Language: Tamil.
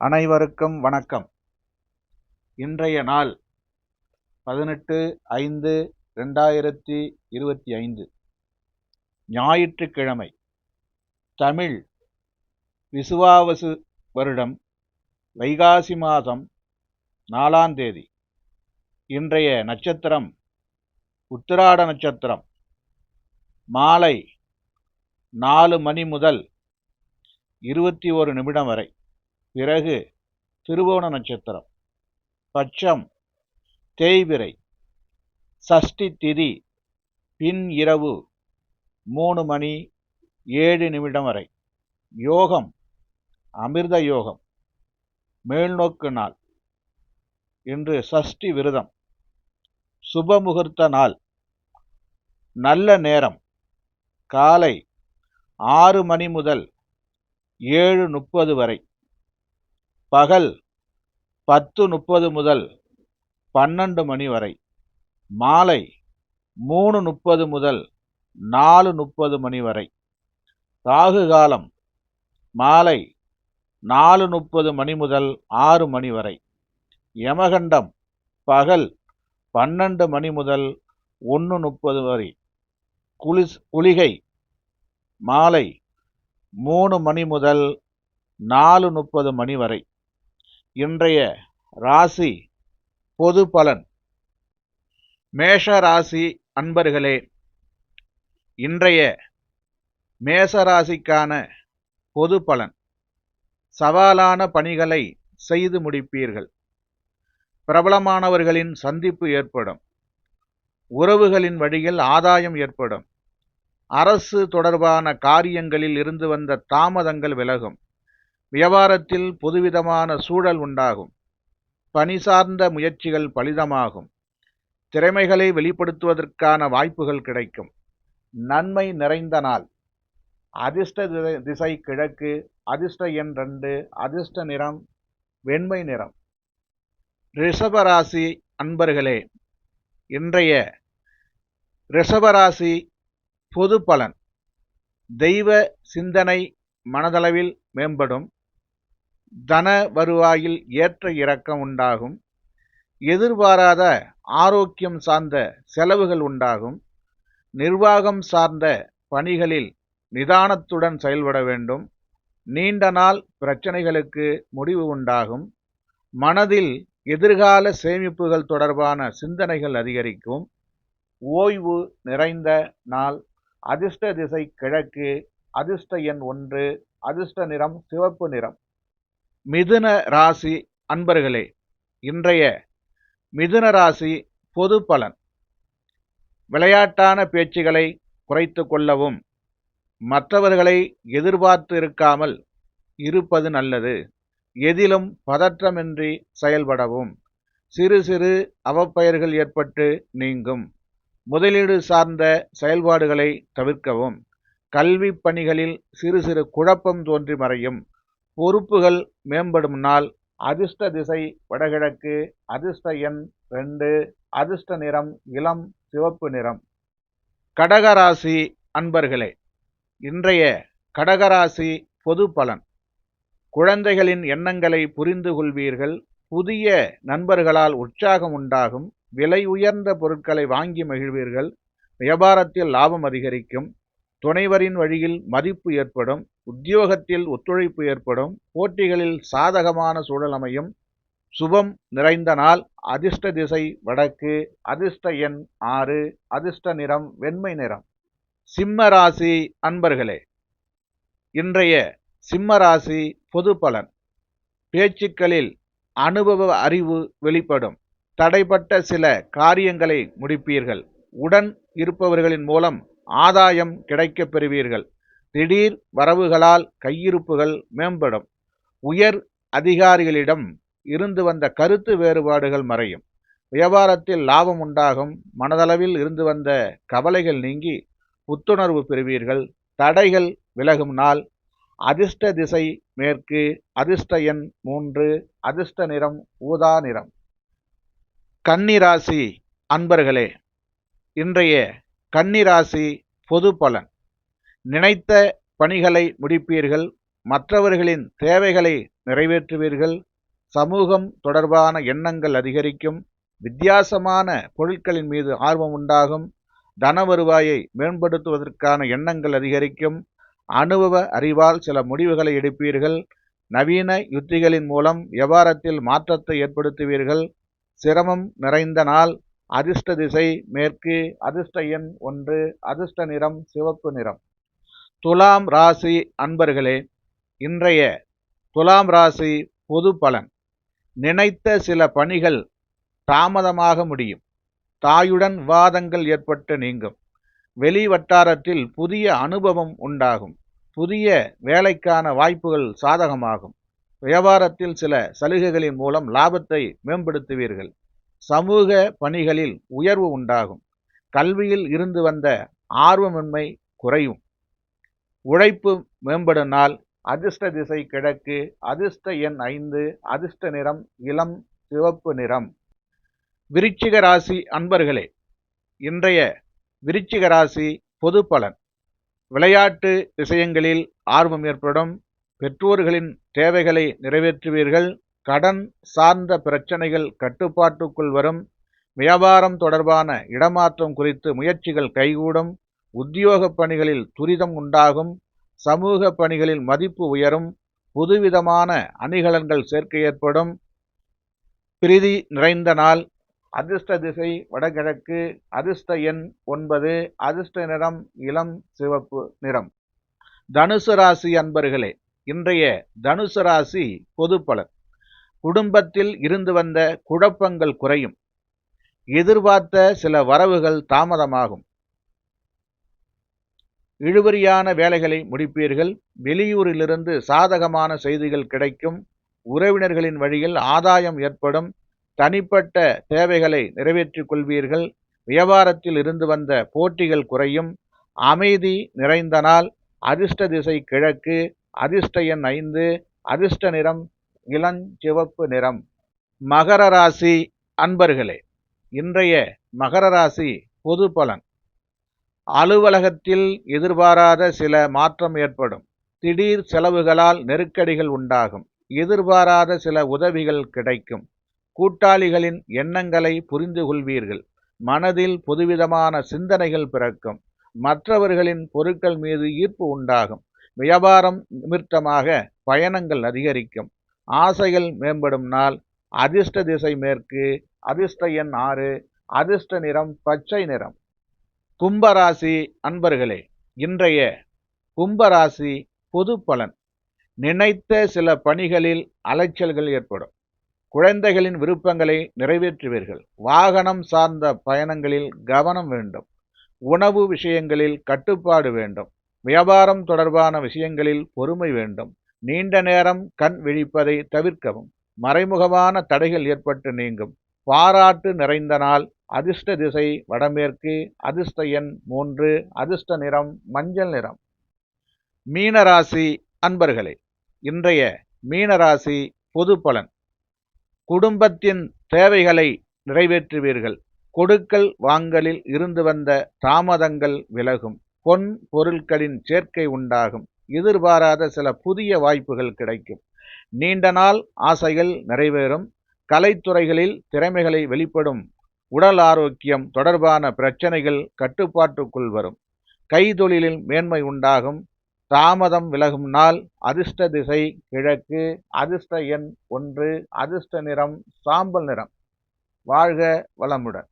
அனைவருக்கும் வணக்கம். இன்றைய நாள் 18/5/2025 ஞாயிற்றுக்கிழமை. தமிழ் விசுவாவசு வருடம் வைகாசி மாதம் 4ஆம் தேதி. இன்றைய நட்சத்திரம் உத்திராட நட்சத்திரம். மாலை 4 மணி முதல் 21 நிமிடம் வரை. பிறகு திருவோண நட்சத்திரம். பட்சம் தேய்பிறை. சஷ்டி திதி பின் இரவு 3 மணி 7 நிமிடம் வரை. யோகம் அமிர்த யோகம், மேல்நோக்கு நாள். இன்று சஷ்டி விரதம். சுபமுகூர்த்த நாள். நல்ல நேரம் காலை 6 மணி முதல் 7:30 வரை. பகல் 10:30 முதல் 12 மணி வரை. மாலை 3:30 முதல் 4:30 மணி வரை. ராகு காலம் மாலை 4:30 மணி முதல் 6 மணி வரை. யமகண்டம் பகல் 12 மணி முதல் 1:30 வரை. குளிகை மாலை 3 மணி முதல் 4:30 மணி வரை. இன்றைய ராசி பொது பலன். மேஷ ராசி அன்பர்களே, இன்றைய மேசராசிக்கான பொது பலன். சவாலான பணிகளை செய்து முடிப்பீர்கள். பிரபலமானவர்களின் சந்திப்பு ஏற்படும். உறவுகளின் வழியில் ஆதாயம் ஏற்படும். அரசு தொடர்பான காரியங்களில் இருந்து வந்த தாமதங்கள் விலகும். வியாபாரத்தில் புதுவிதமான சூழல் உண்டாகும். பணி சார்ந்த முயற்சிகள் பலிதமாகும். திறமைகளை வெளிப்படுத்துவதற்கான வாய்ப்புகள் கிடைக்கும். நன்மை நிறைந்த நாள். அதிர்ஷ்ட திசை கிழக்கு. அதிர்ஷ்ட எண் 2. அதிர்ஷ்ட நிறம் வெண்மை நிறம். ரிஷபராசி அன்பர்களே, இன்றைய ரிஷபராசி பொது பலன். தெய்வ சிந்தனை மனதளவில் மேம்படும். தன வருவாயில் ஏற்ற இறக்கம் உண்டாகும். எதிர்பாராத ஆரோக்கியம் சார்ந்த செலவுகள் உண்டாகும். நிர்வாகம் சார்ந்த பணிகளில் நிதானத்துடன் செயல்பட வேண்டும். நீண்ட நாள் பிரச்சனைகளுக்கு முடிவு உண்டாகும். மனதில் எதிர்கால சேமிப்புகள் தொடர்பான சிந்தனைகள் அதிகரிக்கும். ஓய்வு நிறைந்த நாள். அதிர்ஷ்ட திசை கிழக்கு. அதிர்ஷ்ட எண் 1. அதிர்ஷ்ட நிறம் சிவப்பு நிறம். மிதுன ராசி அன்பர்களே, இன்றைய மிதுன ராசி பொது பலன். விளையாட்டான பேச்சுகளை குறைத்து கொள்ளவும், மற்றவர்களை எதிர்பார்த்து இருக்காமல் இருப்பது நல்லது. எதிலும் பதற்றமின்றி செயல்படவும். சிறு சிறு அவப்பெயர்கள் ஏற்பட்டு நீங்கும். முதலீடு சார்ந்த செயல்பாடுகளை தவிர்க்கவும். கல்வி பணிகளில் சிறு சிறு குழப்பம் தோன்றி மறையும். பொறுப்புகள் மேம்படும் நாள். அதிர்ஷ்ட திசை வடகிழக்கு. அதிர்ஷ்ட எண் 2. அதிர்ஷ்ட நிறம் இளம் சிவப்பு நிறம். கடகராசி அன்பர்களே, இன்றைய கடகராசி பொது பலன். குழந்தைகளின் எண்ணங்களை புரிந்து கொள்வீர்கள். புதிய நண்பர்களால் உற்சாகம் உண்டாகும். விலை உயர்ந்த பொருட்களை வாங்கி மகிழ்வீர்கள். வியாபாரத்தில் லாபம் அதிகரிக்கும். துணைவரின் வழியில் மதிப்பு ஏற்படும். உத்தியோகத்தில் ஒத்துழைப்பு ஏற்படும். போட்டிகளில் சாதகமான சூழல் அமையும். சுபம் நிறைந்த நாள். அதிர்ஷ்ட திசை வடக்கு. அதிர்ஷ்ட எண் 6. அதிர்ஷ்ட நிறம் வெண்மை நிறம். சிம்ம ராசி அன்பர்களே, இன்றைய சிம்ம ராசி பொது பலன். பேச்சுக்களில் அனுபவ அறிவு வெளிப்படும். தடைப்பட்ட சில காரியங்களை முடிப்பீர்கள். உடன் இருப்பவர்களின் மூலம் ஆதாயம் கிடைக்கப் பெறுவீர்கள். திடீர் வரவுகளால் கையிருப்புகள் மேம்படும். உயர் அதிகாரிகளிடம் இருந்து வந்த கருத்து வேறுபாடுகள் மறையும். வியாபாரத்தில் லாபம் உண்டாகும். மனதளவில் இருந்து வந்த கவலைகள் நீங்கி புத்துணர்வு பெறுவீர்கள். தடைகள் விலகும் நாள். அதிர்ஷ்ட திசை மேற்கு. அதிர்ஷ்ட எண் 3. அதிர்ஷ்ட நிறம் ஊதா நிறம். கன்னிராசி அன்பர்களே, இன்றைய கன்னிராசி பொது பலன். நினைத்த பணிகளை முடிப்பீர்கள். மற்றவர்களின் தேவைகளை நிறைவேற்றுவீர்கள். சமூகம் தொடர்பான எண்ணங்கள் அதிகரிக்கும். வித்தியாசமான பொருட்களின் மீது ஆர்வம் உண்டாகும். தன வருவாயை மேம்படுத்துவதற்கான எண்ணங்கள் அதிகரிக்கும். அனுபவ அறிவால் சில முடிவுகளை எடுப்பீர்கள். நவீன யுத்திகளின் மூலம் வியாபாரத்தில் மாற்றத்தை ஏற்படுத்துவீர்கள். சிரமம் நிறைந்த நாள். அதிர்ஷ்ட திசை மேற்கு. அதிர்ஷ்ட எண் 1. அதிர்ஷ்ட நிறம் சிவப்பு நிறம். துலாம் ராசி அன்பர்களே, இன்றைய துலாம் ராசி பொது பலன். நினைத்த சில பணிகள் தாமதமாக முடியும். தாயுடன் விவாதங்கள் ஏற்பட்டு நீங்கும். வெளி வட்டாரத்தில் புதிய அனுபவம் உண்டாகும். புதிய வேலைக்கான வாய்ப்புகள் சாதகமாகும். வியாபாரத்தில் சில சலுகைகளின் மூலம் லாபத்தை மேம்படுத்துவீர்கள். சமூக பணிகளில் உயர்வு உண்டாகும். கல்வியில் இருந்து வந்த ஆர்வமின்மை குறையும். உழைப்பு மேம்படும் நாள். அதிர்ஷ்ட திசை கிழக்கு. அதிர்ஷ்ட எண் 5. அதிர்ஷ்ட நிறம் இளம் சிவப்பு நிறம். விருச்சிக ராசி அன்பர்களே, இன்றைய விருச்சிக ராசி பொது பலன். விளையாட்டு விஷயங்களில் ஆர்வம் ஏற்படும். பெற்றோர்களின் தேவைகளை நிறைவேற்றுவீர்கள். கடன் சார்ந்த பிரச்சனைகள் கட்டுப்பாட்டுக்குள் வரும். வியாபாரம் தொடர்பான இடமாற்றம் குறித்து முயற்சிகள் கைகூடும். உத்தியோக பணிகளில் துரிதம் உண்டாகும். சமூக பணிகளில் மதிப்பு உயரும். புதுவிதமான அணிகலன்கள் சேர்க்கை ஏற்படும். பிரீதி நிறைந்த நாள். அதிர்ஷ்ட திசை வடகிழக்கு. அதிர்ஷ்ட எண் 9. அதிர்ஷ்ட நிறம் இளம் சிவப்பு நிறம். தனுசு ராசி அன்பர்களே, இன்றைய தனுசு ராசி பொது பலன். குடும்பத்தில் இருந்து வந்த குழப்பங்கள் குறையும். எதிர்பார்த்த சில வரவுகள் தாமதமாகும். இழுபறியான வேலைகளை முடிப்பீர்கள். வெளியூரிலிருந்து சாதகமான செய்திகள் கிடைக்கும். உறவினர்களின் வழியில் ஆதாயம் ஏற்படும். தனிப்பட்ட தேவைகளை நிறைவேற்றிக் கொள்வீர்கள். வியாபாரத்தில் இருந்து வந்த போட்டிகள் குறையும். அமைதி நிறைந்த நாள். அதிர்ஷ்ட திசை கிழக்கு. அதிர்ஷ்ட எண் 5. அதிர்ஷ்ட நிறம் இளஞ்சிவப்பு நிறம். மகர ராசி அன்பர்களே, இன்றைய மகர ராசி பொது பலன். அலுவலகத்தில் எதிர்பாராத சில மாற்றம் ஏற்படும். திடீர் செலவுகளால் நெருக்கடிகள் உண்டாகும். எதிர்பாராத சில உதவிகள் கிடைக்கும். கூட்டாளிகளின் எண்ணங்களை புரிந்து கொள்வீர்கள். மனதில் புதுவிதமான சிந்தனைகள் பிறக்கும். மற்றவர்களின் பொருட்கள் மீது ஈர்ப்பு உண்டாகும். வியாபாரம் நிமித்தமாக பயணங்கள் அதிகரிக்கும். ஆசைகள் மேம்படும் நாள். அதிர்ஷ்ட திசை மேற்கு. அதிர்ஷ்ட எண் 6. அதிர்ஷ்ட நிறம் பச்சை நிறம். கும்பராசி அன்பர்களே, இன்றைய கும்பராசி பொது பலன். நினைத்த சில பணிகளில் அலைச்சல்கள் ஏற்படும். குழந்தைகளின் விருப்பங்களை நிறைவேற்றுவீர்கள். வாகனம் சார்ந்த பயணங்களில் கவனம் வேண்டும். உணவு விஷயங்களில் கட்டுப்பாடு வேண்டும். வியாபாரம் தொடர்பான விஷயங்களில் பொறுமை வேண்டும். நீண்ட நேரம் கண் விழிப்பதை தவிர்க்கவும். மறைமுகமான தடைகள் ஏற்பட்டு நீங்கும். பாராட்டு நிறைந்த நாள். அதிர்ஷ்ட திசை வடமேற்கு. அதிர்ஷ்ட எண் 3. அதிர்ஷ்ட நிறம் மஞ்சள் நிறம். மீனராசி அன்பர்களே, இன்றைய மீனராசி பொது பலன். குடும்பத்தின் தேவைகளை நிறைவேற்றுவீர்கள். கொடுக்கல் வாங்கலில் இருந்து வந்த தாமதங்கள் விலகும். பொன் பொருட்களின் சேர்க்கை உண்டாகும். எதிர்பாராத சில புதிய வாய்ப்புகள் கிடைக்கும். நீண்ட நாள் ஆசைகள் நிறைவேறும். கலைத்துறைகளில் திறமைகளை வெளிப்படும். உடல் ஆரோக்கியம் தொடர்பான பிரச்சனைகள் கட்டுப்பாட்டுக்குள் வரும். கைத்தொழிலில் மேன்மை உண்டாகும். தாமதம் விலகும் நாள். அதிர்ஷ்ட திசை கிழக்கு. அதிர்ஷ்ட எண் 1. அதிர்ஷ்ட நிறம் சாம்பல் நிறம். வாழ்க வளமுடன்.